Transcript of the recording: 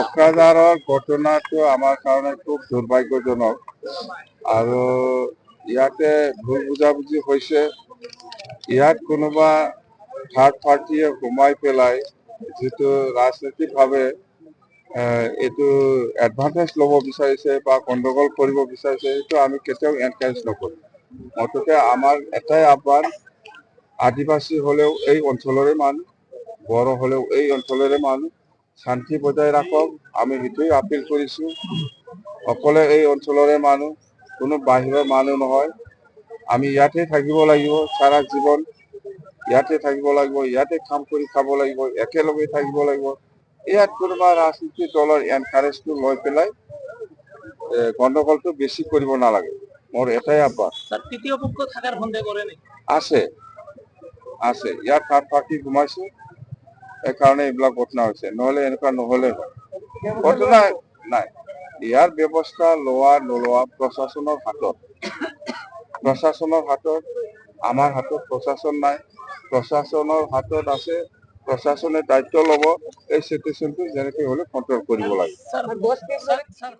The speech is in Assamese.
কোকৰাঝাৰৰ ঘটনাটো আমাৰ কাৰণে খুব দুৰ্ভাগ্যজনক আৰু ইয়াতে ভুল বুজাবুজি হৈছে। ইয়াত কোনোবা থাৰ্ড পাৰ্টিয়ে সোমাই পেলাই যিটো ৰাজনৈতিকভাৱে এইটো এডভান্টেজ ল'ব বিচাৰিছে বা গণ্ডগোল কৰিব বিচাৰিছে, সেইটো আমি কেতিয়াও এনকাৰেজ নকৰোঁ। মুঠতে আমাৰ এটাই আহ্বান, আদিবাসী হলেও এই অঞ্চলৰে মানুহ, বড়ো হলেও এই অঞ্চলৰে মানুহ, শান্তি বজাই ৰাখক। আমি সেইটোৱে আপিল কৰিছোঁ। অকলে এই অঞ্চলৰে মানুহ, কোনো বাহিৰৰ মানুহ নহয়। আমি ইয়াতে থাকিব লাগিব, সাৰা জীৱন ইয়াতে থাকিব লাগিব, ইয়াতে কাম কৰি খাব লাগিব, একেলগে থাকিব লাগিব। ইয়াত কোনোবা ৰাজনীতি দলৰ এনকাৰেজটো লৈ পেলাই গণ্ডগোলটো বেছি কৰিব নালাগে। মোৰ এটাই আহ্বান। তৃতীয় পক্ষ থাকাৰ সন্দেহ কৰে নেই? আছে আছে, ইয়াত থাৰ্ড পাৰ্টি সোমাইছে, সেইকাৰণে এইবিলাক ঘটনা হৈছে, নহলে এনেকুৱা নহলে হয়। ঘটনা নাই, ইয়াৰ ব্যৱস্থা লোৱা নোলোৱা প্ৰশাসনৰ হাতত। প্ৰশাসনৰ হাতত, আমাৰ হাতত প্ৰশাসন নাই। প্ৰশাসনৰ হাতত আছে, প্ৰশাসনে দায়িত্ব ল'ব, এই চিটুৱেশ্যনটো যেনেকৈ হ'লে কণ্ট্ৰল কৰিব লাগে।